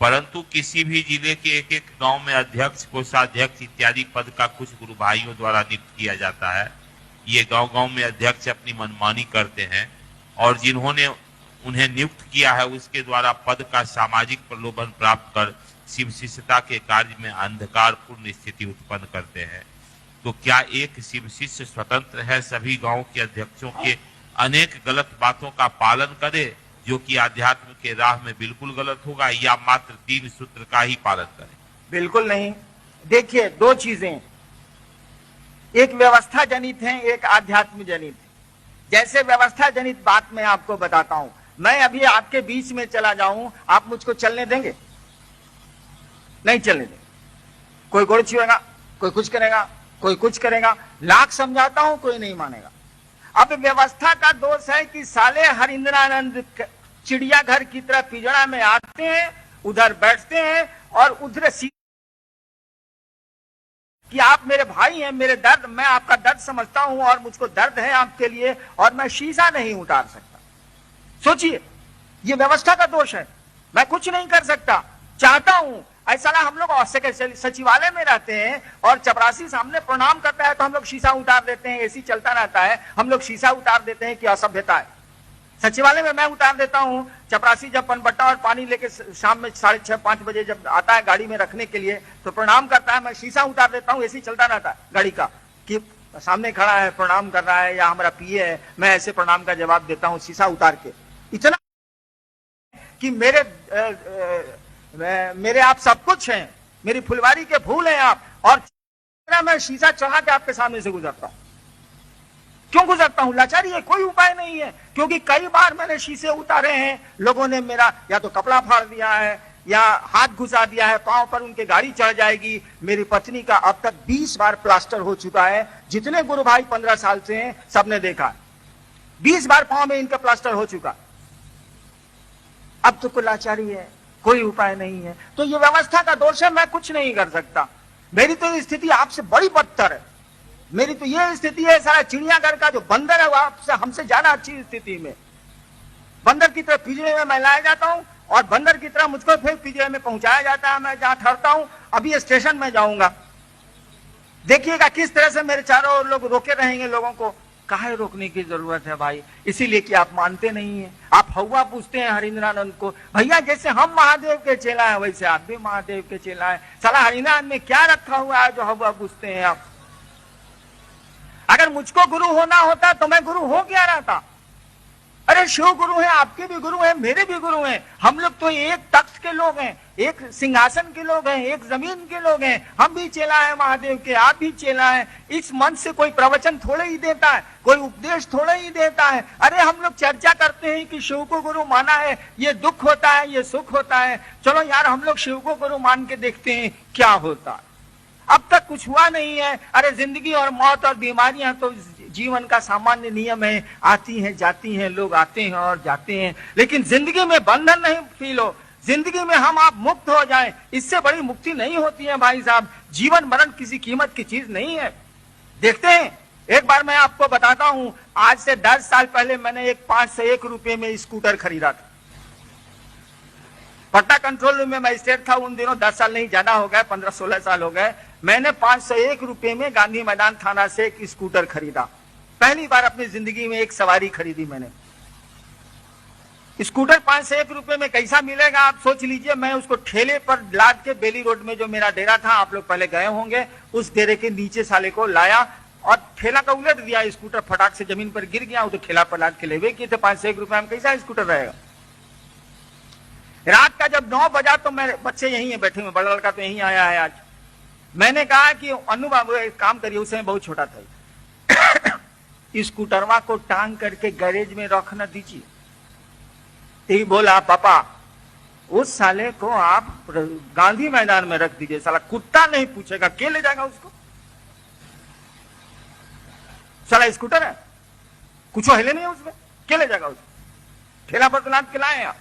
परंतु किसी भी जिले के एक एक गांव में अध्यक्ष, कोषाध्यक्ष इत्यादि पद का कुछ गुरु भाइयों द्वारा नियुक्त किया जाता है। ये गांव-गांव में अध्यक्ष अपनी मनमानी करते हैं और जिन्होंने उन्हें नियुक्त किया है उसके द्वारा पद का सामाजिक प्रलोभन प्राप्त कर शिव शिष्यता के कार्य में अंधकारपूर्ण स्थिति उत्पन्न करते हैं। तो क्या एक शिव शिष्य स्वतंत्र है सभी गांव के अध्यक्षों के अनेक गलत बातों का पालन करे जो कि आध्यात्म के राह में बिल्कुल गलत होगा, या मात्र 3 सूत्र का ही पालन करे? बिल्कुल नहीं। देखिए, 2 चीजें, एक व्यवस्था जनित है, एक आध्यात्म जनित है। जैसे व्यवस्था जनित बात मैं आपको बताता हूं, मैं अभी आपके बीच में चला जाऊं, आप मुझको चलने देंगे? नहीं चलने देंगे। कोई गोड़ छुएगा, कोई कुछ करेगा, कोई कुछ करेगा, लाख समझाता हूं कोई नहीं मानेगा। अब व्यवस्था का दोष है कि साले हरिंद्रानंद चिड़िया घर की तरह पिंजड़ा में आते हैं, उधर बैठते हैं और उधर कि आप मेरे भाई हैं, मेरे दर्द, मैं आपका दर्द समझता हूं और मुझको दर्द है आपके लिए और मैं शीशा नहीं उतार सकता। सोचिए, ये व्यवस्था का दोष है। मैं कुछ नहीं कर सकता, चाहता हूं ऐसा ना। हम लोग सचिवालय में रहते हैं और चपरासी सामने प्रणाम करता है तो हम लोग शीशा उतार देते हैं, एसी चलता रहता है, हम लोग शीशा उतार देते हैं कि असभ्यता है। सचिवालय में मैं उतार देता हूं, चपरासी जब पनबट्टा और पानी लेके शाम में 6:30-5 बजे जब आता है गाड़ी में रखने के लिए तो प्रणाम करता है, मैं शीशा उतार देता हूं, एसी चलता रहता है गाड़ी का कि सामने खड़ा है प्रणाम कर रहा है या हमारा पीए है, मैं ऐसे प्रणाम का जवाब देता हूं शीशा उतार के। इतना कि मेरे आप सब कुछ हैं, मेरी फुलवारी के फूल हैं आप, और मैं शीशा चढ़ा के आपके सामने से गुजरता हूं। क्यों गुजरता हूं? लाचारी है, कोई उपाय नहीं है। क्योंकि कई बार मैंने शीशे उतारे हैं, लोगों ने मेरा या तो कपड़ा फाड़ दिया है या हाथ घुसा दिया है, पांव पर उनके गाड़ी चढ़ जाएगी। मेरी पत्नी का अब तक 20 बार प्लास्टर हो चुका है। जितने गुरु भाई 15 साल से हैं सबने देखा, 20 बार पांव में इनका प्लास्टर हो चुका। अब तो कोई लाचारी है, कोई उपाय नहीं है। तो ये व्यवस्था का दोष है, मैं कुछ नहीं कर सकता। मेरी तो स्थिति आपसे बड़ी बदतर है। मेरी तो ये स्थिति है, सारा चिड़ियाघर का जो बंदर है वो आपसे हमसे ज्यादा अच्छी स्थिति में। बंदर की तरह पिंजरे में मैं लाया जाता हूं और बंदर की तरह मुझको फिर पिंजरे में पहुंचाया जाता है। मैं जहां ठहरता हूं, अभी स्टेशन में जाऊंगा, देखिएगा किस तरह से मेरे चारों ओर लोग रोके रहेंगे। लोगों को काहे रोकने की जरूरत है भाई? इसीलिए कि आप मानते नहीं है। आप हवा पूछते हैं हरिंद्रानंद को, भैया जैसे हम महादेव के चेला है वैसे आप भी महादेव के चेला है। साला हरिंद्रानंद में क्या रखा हुआ है जो हवा पूछते हैं आप? अगर मुझको गुरु होना होता तो मैं गुरु हो गया रहता। अरे शिव गुरु है, आपके भी गुरु हैं, मेरे भी गुरु हैं। हम लोग तो एक तख्त के लोग हैं, एक सिंहासन के लोग हैं, एक जमीन के लोग हैं। हम भी चेला है महादेव के, आप भी चेला है। इस मन से कोई प्रवचन थोड़े ही देता है, कोई उपदेश थोड़े ही देता है। अरे हम लोग चर्चा करते हैं कि शिव को गुरु माना है, ये दुख होता है, ये सुख होता है। चलो यार हम लोग शिव को गुरु मान के देखते हैं क्या होता है। अब तक कुछ हुआ नहीं है। अरे जिंदगी और मौत और बीमारियां तो जीवन का सामान्य नियम है, आती हैं जाती हैं, लोग आते हैं और जाते हैं। लेकिन जिंदगी में बंधन नहीं फील हो, जिंदगी में हम आप मुक्त हो जाएं, इससे बड़ी मुक्ति नहीं होती है भाई साहब। जीवन मरण किसी कीमत की चीज नहीं है। देखते हैं, एक बार मैं आपको बताता हूं, आज से 10 साल पहले मैंने एक 501 रुपए में स्कूटर खरीदा था। पटना कंट्रोल रूम में मजिस्ट्रेट था उन दिनों, 10 साल नहीं ज्यादा हो गए, 15-16 साल हो गए। मैंने 501 रुपए में गांधी मैदान थाना से एक स्कूटर खरीदा। पहली बार अपनी जिंदगी में एक सवारी खरीदी मैंने। स्कूटर 501 रुपए में कैसा मिलेगा आप सोच लीजिए। मैं उसको ठेले पर लाद के बेली रोड में जो मेरा डेरा था, आप लोग पहले गए होंगे, उस डेरे के नीचे साले को लाया और ठेला का उलट दिया। स्कूटर फटाक से जमीन पर गिर गया। तो ठेला पर लाद के लेवे किए थे। 501 रुपए में कैसा स्कूटर रहेगा? रात का जब 9 बजा तो मेरे बच्चे यही है बैठे हुए, बड़ा लड़का तो यही आया है आज। मैंने कहा कि अनु बाबू एक काम करिए, उस समय बहुत छोटा था, स्कूटरवा को टांग करके गैरेज में रखना दीजिए। यही बोला, पापा उस साले को आप गांधी मैदान में रख दीजिए, साला कुत्ता नहीं पूछेगा, के ले जाएगा उसको? साला स्कूटर है, कुछ हिले नहीं है उसमें, के ले जाएगा उसको? ठेला पर तो लाद के लाए आप।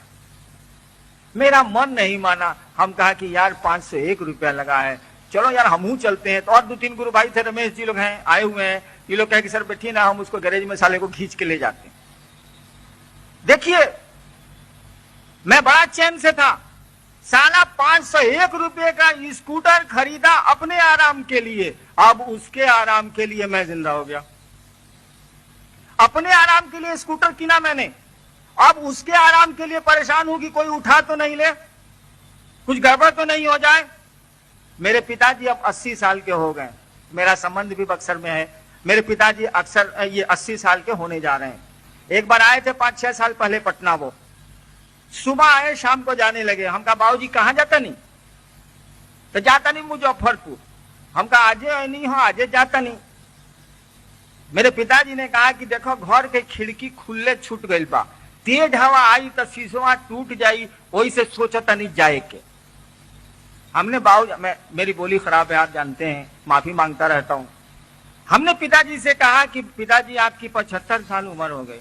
मेरा मन नहीं माना। हम कहा कि यार 501 रुपया लगा है, चलो यार हमहू चलते हैं। तो और 2-3 गुरु भाई थे, रमेश जी लोग हैं, आए हुए हैं। ये लोग कहे कि सर बैठिए ना, हम उसको गैरेज में साले को खींच के ले जाते हैं। देखिए मैं बड़ा चैन से था। साला 501 रुपए का स्कूटर खरीदा अपने आराम के लिए, अब उसके आराम के लिए मैं जिंदा हो गया। अपने आराम के लिए स्कूटर किना मैंने, अब उसके आराम के लिए परेशान हूं कि कोई उठा तो नहीं ले, कुछ गड़बड़ तो नहीं हो जाए। मेरे पिताजी अब 80 साल के हो गए, मेरा संबंध भी बक्सर में है। मेरे पिताजी अक्सर ये 80 साल के होने जा रहे हैं। एक बार आए थे 5-6 साल पहले पटना, वो सुबह आए शाम को जाने लगे। हम कहा बाबूजी कहाँ जाता नहीं? तो जाता नहीं मुजफ्फरपुर। हम कहा आजे नहीं हो, आजे जाता नहीं। मेरे पिताजी ने कहा कि देखो घर के खिड़की खुले छूट गई बा, तेज हवा आई तो शीशवा टूट जाई, वही से सोचता नहीं जाए के। हमने मेरी बोली खराब है, आप जानते हैं, माफी मांगता रहता हूं। हमने पिताजी से कहा कि पिताजी आपकी 75 साल उम्र हो गई,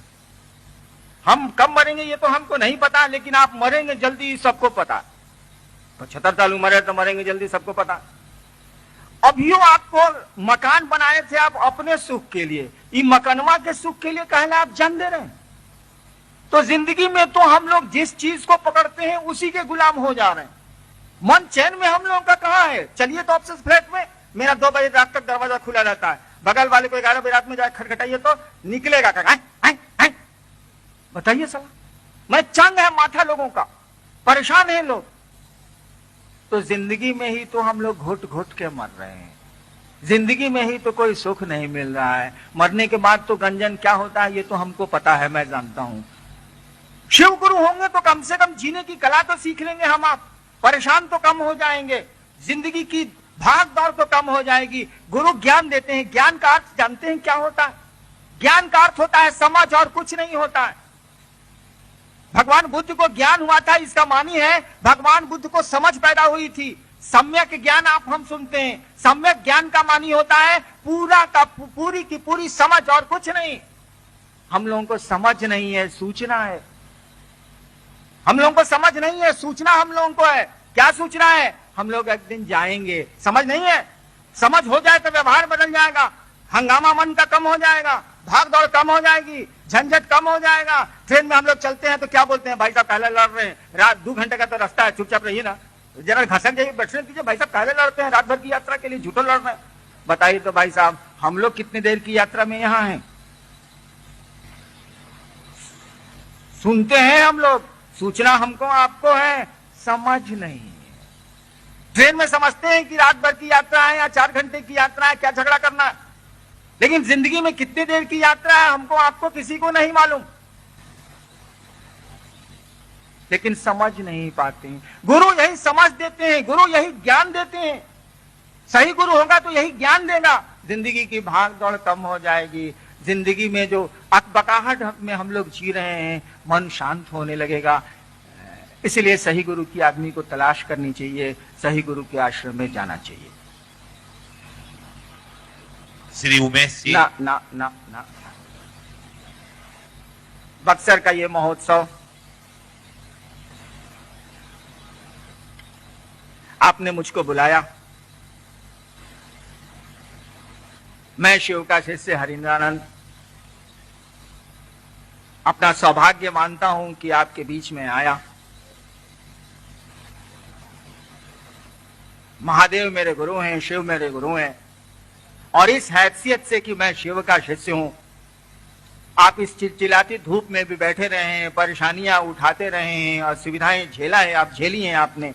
हम कब मरेंगे ये तो हमको नहीं पता, लेकिन आप मरेंगे जल्दी सबको पता। 75 साल उम्र है तो मरेंगे जल्दी सबको पता। अभियो आपको मकान बनाए थे आप अपने सुख के लिए, ये मकनवा के सुख के लिए कहले आप जान दे रहे हैं। तो जिंदगी में तो हम लोग जिस चीज को पकड़ते हैं उसी के गुलाम हो जा रहे हैं। मन चैन में हम लोगों का कहां है? चलिए तो ऑफिस फ्लैट में मेरा 2 बजे रात तक दरवाजा खुला रहता है, बगल वाले को 11 बजे रात में जाए खटखटाइए तो निकलेगा क्या? बताइए सला, मैं चंग है माथा लोगों का, परेशान है लोग। तो जिंदगी में ही तो हम लोग घुट घुट के मर रहे हैं, जिंदगी में ही तो कोई सुख नहीं मिल रहा है। मरने के बाद तो गंजन क्या होता है ये तो हमको पता है, मैं जानता हूं। शिव गुरु होंगे तो कम से कम जीने की कला तो सीख लेंगे हम आप, परेशान तो कम हो जाएंगे, जिंदगी की भाग दौड़ तो कम हो जाएगी। गुरु ज्ञान देते हैं, ज्ञान का अर्थ जानते हैं क्या होता है? ज्ञान का अर्थ होता है समझ, और कुछ नहीं होता है। भगवान बुद्ध को ज्ञान हुआ था, इसका मानी है भगवान बुद्ध को समझ पैदा हुई थी। सम्यक ज्ञान आप हम सुनते हैं, सम्यक ज्ञान का मानी होता है पूरा का पूरी की पूरी समझ, और कुछ नहीं। हम लोगों को समझ नहीं है, सूचना है। हम लोगों को समझ नहीं है, सूचना हम लोगों को है। क्या सूचना है? हम लोग एक दिन जाएंगे। समझ नहीं है, समझ हो जाए तो व्यवहार बदल जाएगा, हंगामा मन का कम हो जाएगा, भाग दौड़ कम हो जाएगी, झंझट कम हो जाएगा। ट्रेन में हम लोग चलते हैं तो क्या बोलते हैं, भाई साहब पहले लड़ रहे हैं, रात 2 घंटे का तो रास्ता है, चुपचाप रहिए ना, जरा घसक जाइए, बैठने दीजिए। भाई साहब पहले लड़ते हैं, रात भर की यात्रा के लिए झूठो लड़ रहे हैं। बताइए तो भाई साहब, हम लोग कितनी देर की यात्रा में यहाँ हैं? सुनते हैं हम लोग, सूचना हमको आपको है, समझ नहीं है। ट्रेन में समझते हैं कि रात भर की यात्रा है या 4 घंटे की यात्रा है, क्या झगड़ा करना है। लेकिन जिंदगी में कितनी देर की यात्रा है हमको आपको किसी को नहीं मालूम, लेकिन समझ नहीं पाते हैं। गुरु यही समझ देते हैं, गुरु यही ज्ञान देते हैं। सही गुरु होगा तो यही ज्ञान देगा, जिंदगी की भाग दौड़ कम हो जाएगी। जिंदगी में जो अकबकाहट में हम लोग जी रहे हैं, मन शांत होने लगेगा। इसलिए सही गुरु की आदमी को तलाश करनी चाहिए, सही गुरु के आश्रम में जाना चाहिए। श्री उमेश जी, ना ना ना ना, बक्सर का ये महोत्सव आपने मुझको बुलाया। मैं शिव का शिष्य हरिंद्रानंद अपना सौभाग्य मानता हूं कि आपके बीच में आया। महादेव मेरे गुरु हैं, शिव मेरे गुरु हैं, और इस हैसियत से कि मैं शिव का शिष्य हूं, आप इस चिलचिलाती धूप में भी बैठे रहे हैं, परेशानियां उठाते रहे हैं, और सुविधाएं झेला है, आप झेली हैं आपने।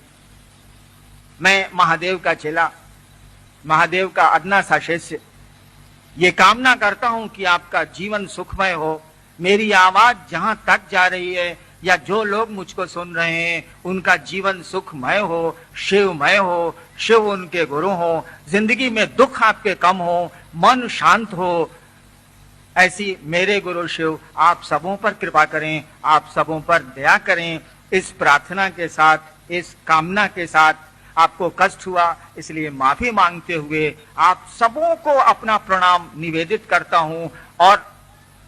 मैं महादेव का चेला, महादेव का अदना सा शिष्य, ये कामना करता हूं कि आपका जीवन सुखमय हो। मेरी आवाज जहां तक जा रही है या जो लोग मुझको सुन रहे हैं, उनका जीवन सुखमय हो, शिवमय हो, शिव उनके गुरु हो, जिंदगी में दुख आपके कम हो, मन शांत हो। ऐसी मेरे गुरु शिव आप सबों पर कृपा करें, आप सबों पर दया करें। इस प्रार्थना के साथ, इस कामना के साथ आपको कष्ट हुआ, इसलिए माफी मांगते हुए आप सबों को अपना प्रणाम निवेदित करता हूं। और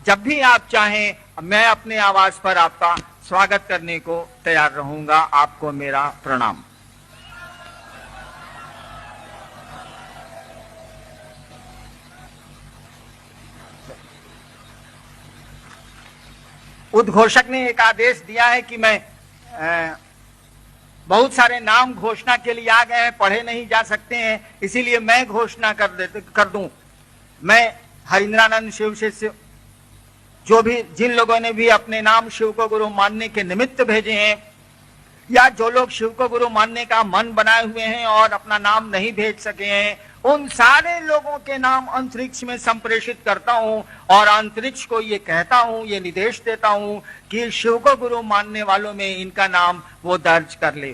जब भी आप चाहें, मैं अपने आवाज पर आपका स्वागत करने को तैयार रहूंगा। आपको मेरा प्रणाम। उद्घोषक ने एक आदेश दिया है कि मैं बहुत सारे नाम घोषणा के लिए आ गए हैं, पढ़े नहीं जा सकते हैं, इसीलिए मैं घोषणा कर दूं। मैं हरिंद्रानंद शिव शिष्य, जो भी जिन लोगों ने भी अपने नाम शिव को गुरु मानने के निमित्त भेजे हैं, या जो लोग शिव को गुरु मानने का मन बनाए हुए हैं और अपना नाम नहीं भेज सके हैं, उन सारे लोगों के नाम अंतरिक्ष में संप्रेषित करता हूं, और अंतरिक्ष को ये कहता हूं, ये निर्देश देता हूं कि शिव को गुरु मानने वालों में इनका नाम वो दर्ज कर ले।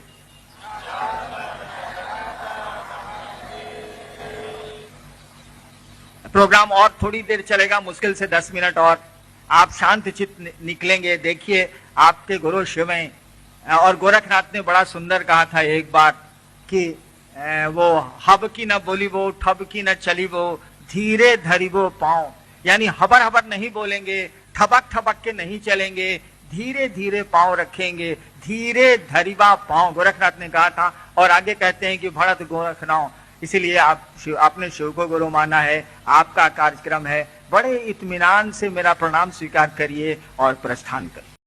प्रोग्राम और थोड़ी देर चलेगा, मुश्किल से 10 मिनट और। आप शांत चित्त निकलेंगे। देखिए, आपके गुरु शिव हैं, और गोरखनाथ ने बड़ा सुंदर कहा था एक बार कि वो हब की न बोली वो, ठब की न चली वो, धीरे धरी वो पाँव, यानी हबर हबर नहीं बोलेंगे, ठबक ठबक के नहीं चलेंगे, धीरे धीरे पाँव रखेंगे, धीरे धरीवा पाँव, गोरखनाथ ने कहा था। और आगे कहते हैं कि भरत गोरखनाथ, इसीलिए आपने शिव को गुरु माना है, आपका कार्यक्रम है, बड़े इत्मीनान से मेरा प्रणाम स्वीकार करिए और प्रस्थान करिए।